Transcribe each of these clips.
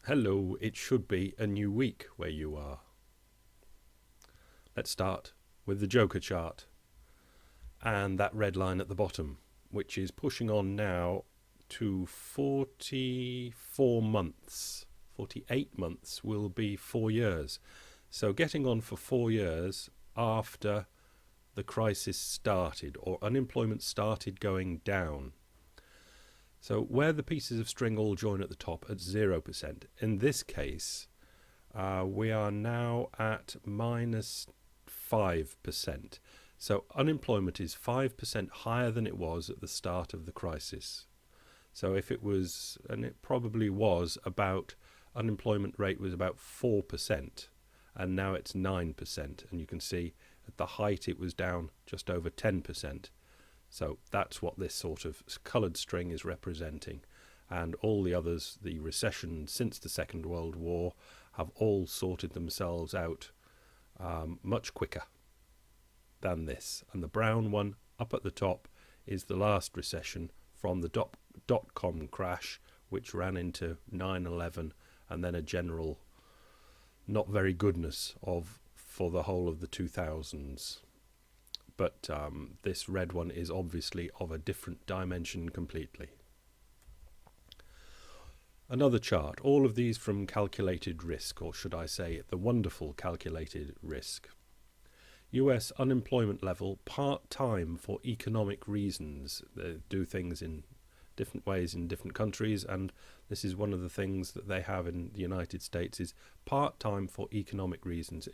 Hello, it should be a new week where you are. Let's start with the Joker chart and that red line at the bottom, which is pushing on now to 44 months. 48 months will be 4 years. So getting on for 4 years after the crisis started, or unemployment started going down. So where the pieces of string all join at the top at 0%. In this case, we are now at minus 5%. So unemployment is 5% higher than it was at the start of the crisis. So if it was, and it probably was, unemployment rate was about 4%, and now it's 9%. And you can see at the height it was down just over 10%. So that's what this sort of coloured string is representing. And all the others, the recession since the Second World War, have all sorted themselves out much quicker than this. And the brown one up at the top is the last recession from the dot-com crash, which ran into 9/11 and then a general not very goodness for the whole of the 2000s. But this red one is obviously of a different dimension completely. Another chart, all of these from calculated risk, or should I say the wonderful calculated risk. US unemployment level part-time for economic reasons. They do things in different ways in different countries, and this is one of the things that they have in the United States is part-time for economic reasons.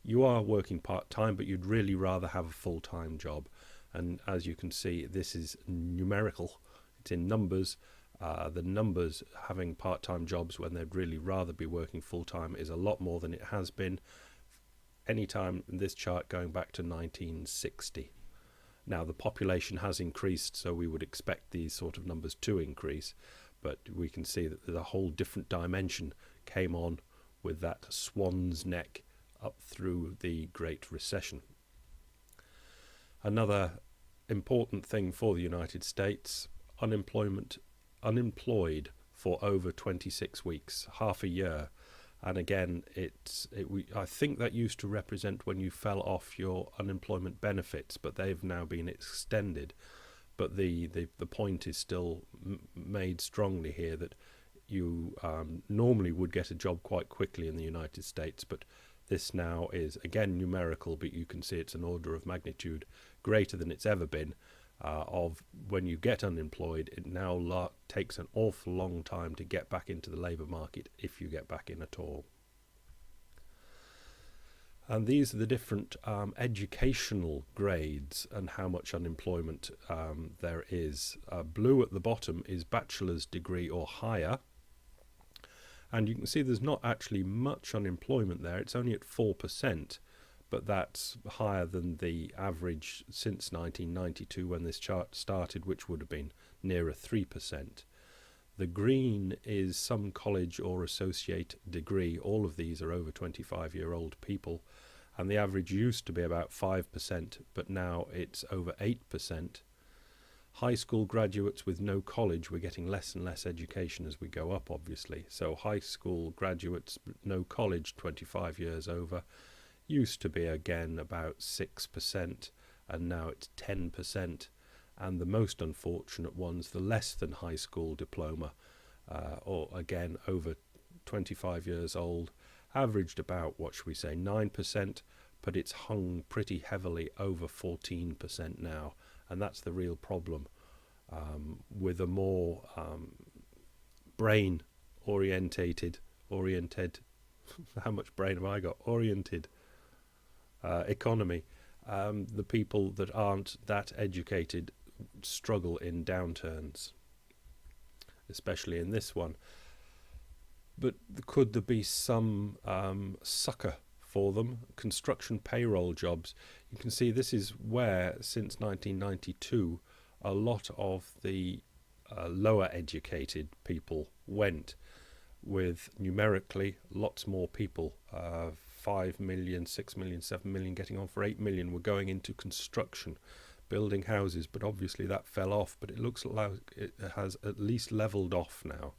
You are working part-time, but you'd really rather have a full-time job. And as you can see, this is numerical. It's in numbers. The numbers having part-time jobs when they'd really rather be working full-time is a lot more than it has been any time in this chart going back to 1960. Now, the population has increased, so we would expect these sort of numbers to increase. But we can see that there's a whole different dimension came on with that swan's neck up through the Great Recession. Another important thing for the United States, unemployed for over 26 weeks, half a year. And again, I think that used to represent when you fell off your unemployment benefits, but they've now been extended. But the point is still made strongly here that you normally would get a job quite quickly in the United States, but this now is, again, numerical, but you can see it's an order of magnitude greater than it's ever been. Of when you get unemployed, it now takes an awful long time to get back into the labour market, if you get back in at all. And these are the different educational grades and how much unemployment there is. Blue at the bottom is bachelor's degree or higher. And you can see there's not actually much unemployment there. It's only at 4%, but that's higher than the average since 1992 when this chart started, which would have been nearer 3%. The green is some college or associate degree. All of these are over 25-year-old people, and the average used to be about 5%, but now it's over 8%. High school graduates with no college, we're getting less and less education as we go up, obviously. So high school graduates, no college, 25 years over, used to be again about 6%, and now it's 10%. And the most unfortunate ones, the less than high school diploma, or again over 25 years old, averaged about, what should we say, 9%, but it's hung pretty heavily over 14% now. And that's the real problem with a more brain-oriented, how much brain have I got? Oriented economy. The people that aren't that educated struggle in downturns, especially in this one. But could there be some succor for them? Construction payroll jobs. You can see this is where, since 1992, a lot of the lower educated people went, with numerically lots more people, 5 million, 6 million, 7 million, getting on for 8 million were going into construction, building houses, but obviously that fell off, but it looks like it has at least levelled off now.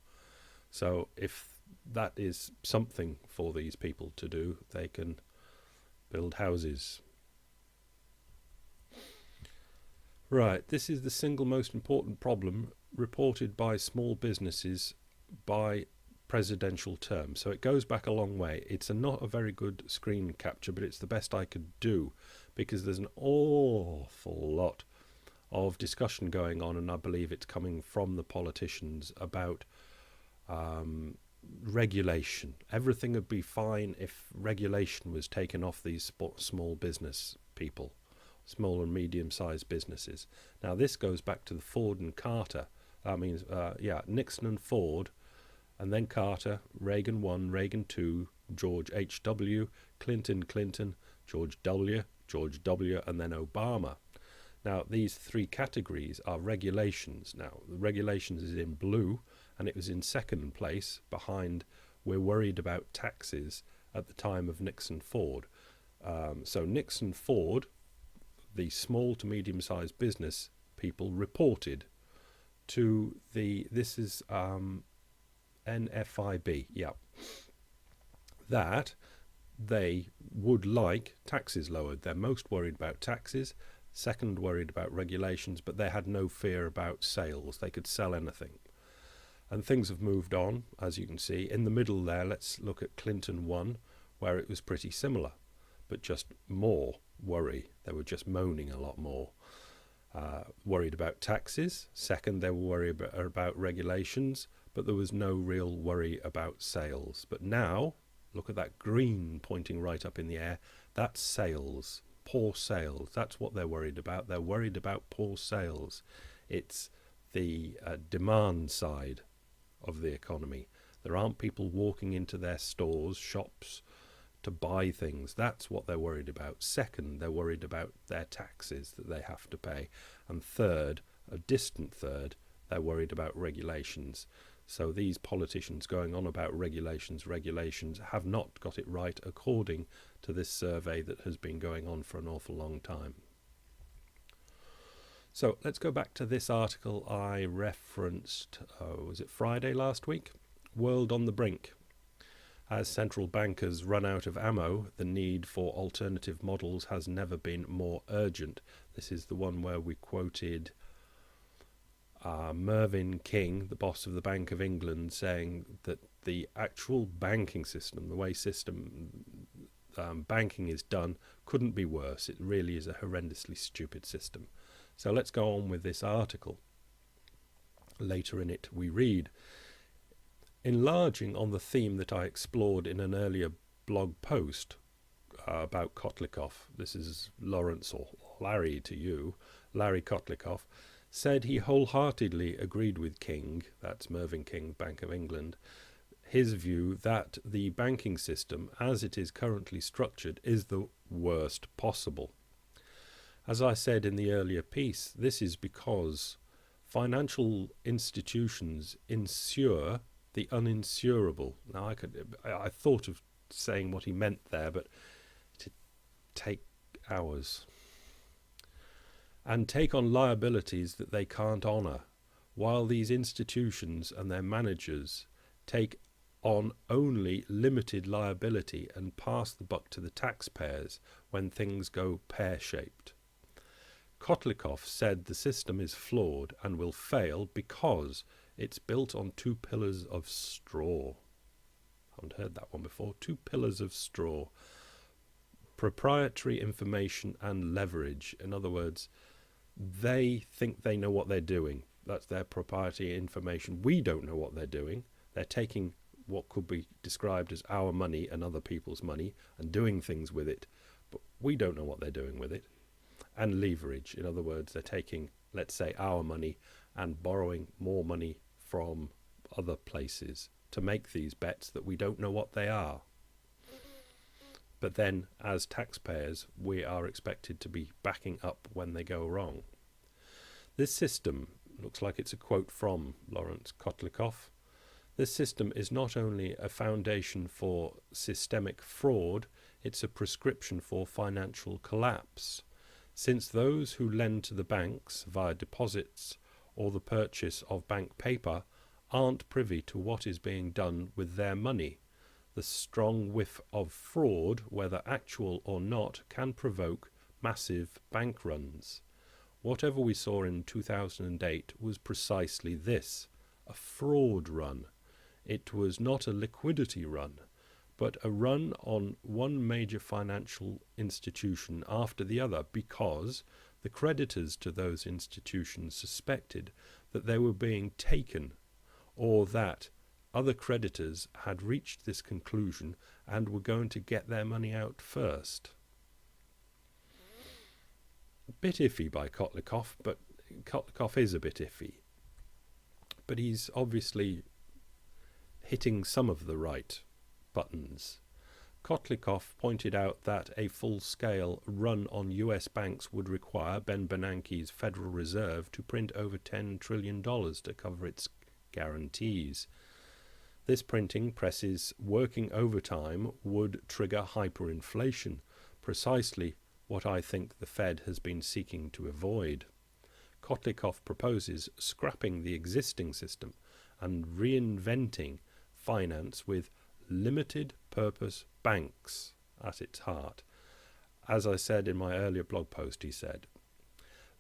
So if that is something for these people to do. They can build houses. Right, this is the single most important problem reported by small businesses by presidential term. So it goes back a long way. It's not a very good screen capture, but it's the best I could do because there's an awful lot of discussion going on, and I believe it's coming from the politicians about regulation. Everything would be fine if regulation was taken off these small business people, small and medium-sized businesses. Now this goes back to the Ford and Carter. That means, Nixon and Ford, and then Carter, Reagan 1, Reagan 2, George H.W., Clinton, George W., and then Obama. Now, these three categories are regulations. Now, the regulations is in blue, and it was in second place behind we're worried about taxes at the time of Nixon Ford. So Nixon Ford, the small to medium-sized business people reported to this is NFIB, that they would like taxes lowered. They're most worried about taxes, second worried about regulations, but they had no fear about sales. They could sell anything. And things have moved on, as you can see. In the middle there, let's look at Clinton 1, where it was pretty similar, but just more worry. They were just moaning a lot more. Worried about taxes. Second, they were worried about regulations, but there was no real worry about sales. But now, look at that green pointing right up in the air. That's sales, poor sales. That's what they're worried about. They're worried about poor sales. It's the demand side of the economy. There aren't people walking into their stores, shops, to buy things. That's what they're worried about. Second, they're worried about their taxes that they have to pay. And third, a distant third, they're worried about regulations. So these politicians going on about regulations have not got it right according to this survey that has been going on for an awful long time. So let's go back to this article I referenced, was it Friday last week? World on the brink. As central bankers run out of ammo, the need for alternative models has never been more urgent. This is the one where we quoted Mervyn King, the boss of the Bank of England, saying that the actual banking system, the way banking is done, couldn't be worse. It really is a horrendously stupid system. So let's go on with this article. Later in it we read, enlarging on the theme that I explored in an earlier blog post about Kotlikoff, this is Lawrence or Larry to you, Larry Kotlikoff, said he wholeheartedly agreed with King, that's Mervyn King, Bank of England, his view that the banking system as it is currently structured is the worst possible. As I said in the earlier piece, this is because financial institutions insure the uninsurable. Now I thought of saying what he meant there, but it'd take hours. And take on liabilities that they can't honour, while these institutions and their managers take on only limited liability and pass the buck to the taxpayers when things go pear-shaped. Kotlikoff said the system is flawed and will fail because it's built on two pillars of straw. I haven't heard that one before. Two pillars of straw. Proprietary information and leverage. In other words, they think they know what they're doing. That's their proprietary information. We don't know what they're doing. They're taking what could be described as our money and other people's money and doing things with it, but we don't know what they're doing with it. And leverage. In other words, they're taking, let's say, our money and borrowing more money from other places to make these bets that we don't know what they are. But then, as taxpayers, we are expected to be backing up when they go wrong. This system, looks like it's a quote from Lawrence Kotlikoff, this system is not only a foundation for systemic fraud, it's a prescription for financial collapse, since those who lend to the banks via deposits or the purchase of bank paper aren't privy to what is being done with their money. The strong whiff of fraud, whether actual or not, can provoke massive bank runs. Whatever we saw in 2008 was precisely this, a fraud run. It was not a liquidity run, but a run on one major financial institution after the other, because the creditors to those institutions suspected that they were being taken, or that other creditors had reached this conclusion and were going to get their money out first. A bit iffy by Kotlikoff, but Kotlikoff is a bit iffy. But he's obviously hitting some of the right buttons. Kotlikoff pointed out that a full-scale run on US banks would require Ben Bernanke's Federal Reserve to print over $10 trillion to cover its guarantees. This printing presses working overtime would trigger hyperinflation, precisely what I think the Fed has been seeking to avoid. Kotlikoff proposes scrapping the existing system and reinventing finance with limited purpose banks at its heart. As I said in my earlier blog post, he said,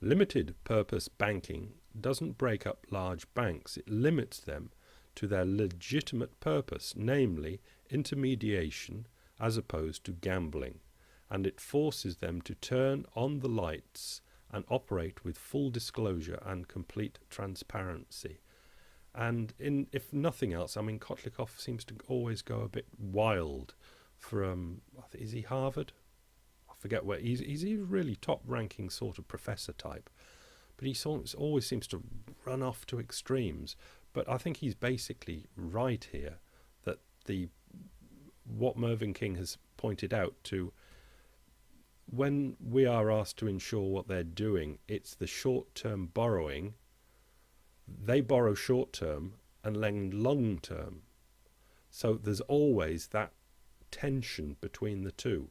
limited purpose banking doesn't break up large banks, it limits them to their legitimate purpose, namely intermediation as opposed to gambling, and it forces them to turn on the lights and operate with full disclosure and complete transparency. And if nothing else, I mean, Kotlikoff seems to always go a bit wild from, is he Harvard? I forget where, he's a really top-ranking sort of professor type, but he always seems to run off to extremes. But I think he's basically right here, that what Mervyn King has pointed out to, when we are asked to ensure what they're doing, it's the short-term borrowing. They borrow short-term and lend long-term. So there's always that tension between the two.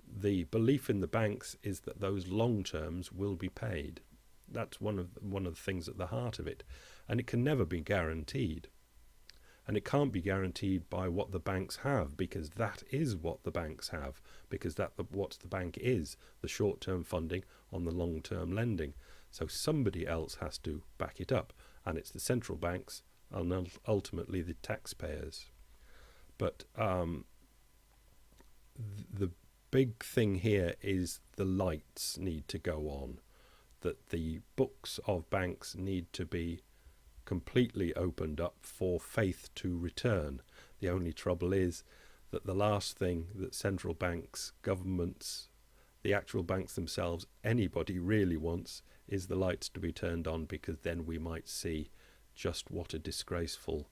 The belief in the banks is that those long-terms will be paid. That's one of the things at the heart of it. And it can never be guaranteed. And it can't be guaranteed by what the banks have, because that is what the banks have, because what the bank is, the short-term funding on the long-term lending. So somebody else has to back it up, and it's the central banks and ultimately the taxpayers. But the big thing here is the lights need to go on, that the books of banks need to be completely opened up for faith to return. The only trouble is that the last thing that central banks, governments, the actual banks themselves, anybody really wants is the lights to be turned on, because then we might see just what a disgraceful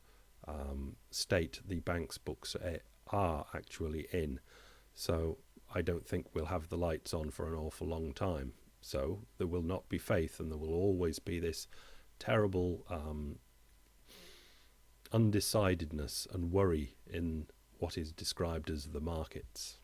state the bank's books are actually in. So I don't think we'll have the lights on for an awful long time. So there will not be faith, and there will always be this terrible undecidedness and worry in what is described as the markets.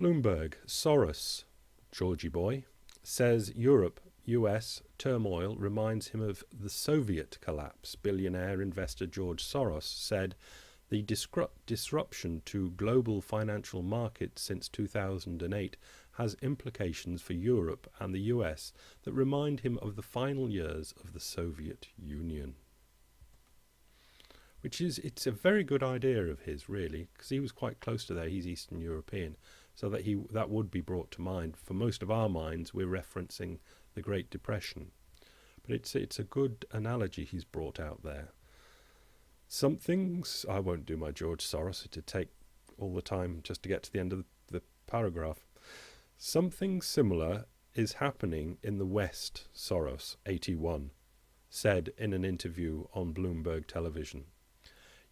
Bloomberg, Soros, Georgie boy, says Europe, US turmoil reminds him of the Soviet collapse. Billionaire investor George Soros said the disruption to global financial markets since 2008 has implications for Europe and the US that remind him of the final years of the Soviet Union. It's a very good idea of his, really, because he was quite close to there. He's Eastern European, so that would be brought to mind. For most of our minds, we're referencing the Great Depression, but it's a good analogy he's brought out there. Some things, I won't do my George Soros, it'd take all the time just to get to the end of the paragraph. Something similar is happening in the West, Soros, 81, said in an interview on Bloomberg television.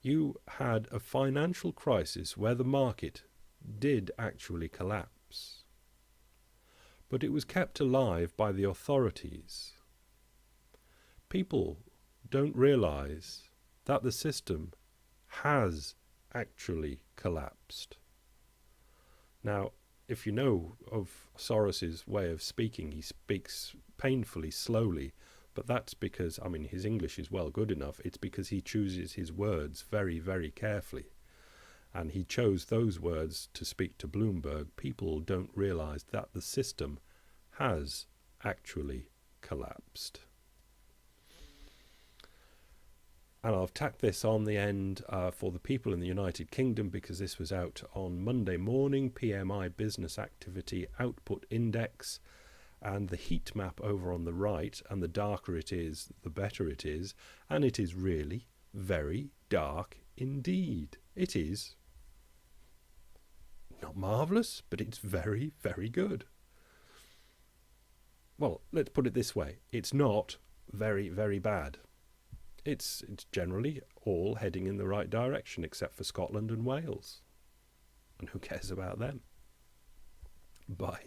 You had a financial crisis where the market did actually collapse, but it was kept alive by the authorities. People don't realize that the system has actually collapsed. Now, if you know of Soros's way of speaking, he speaks painfully slowly, But that's because, I mean, his English is well good enough. It's because he chooses his words very, very carefully. And he chose those words to speak to Bloomberg. People don't realise that the system has actually collapsed. And I've tacked this on the end for the people in the United Kingdom because this was out on Monday morning, PMI Business Activity Output Index, and the heat map over on the right, and the darker it is, the better it is, and it is really very dark indeed. It is not marvellous, but it's very, very good. Well, let's put it this way. It's not very, very bad. It's generally all heading in the right direction, except for Scotland and Wales. And who cares about them? Bye.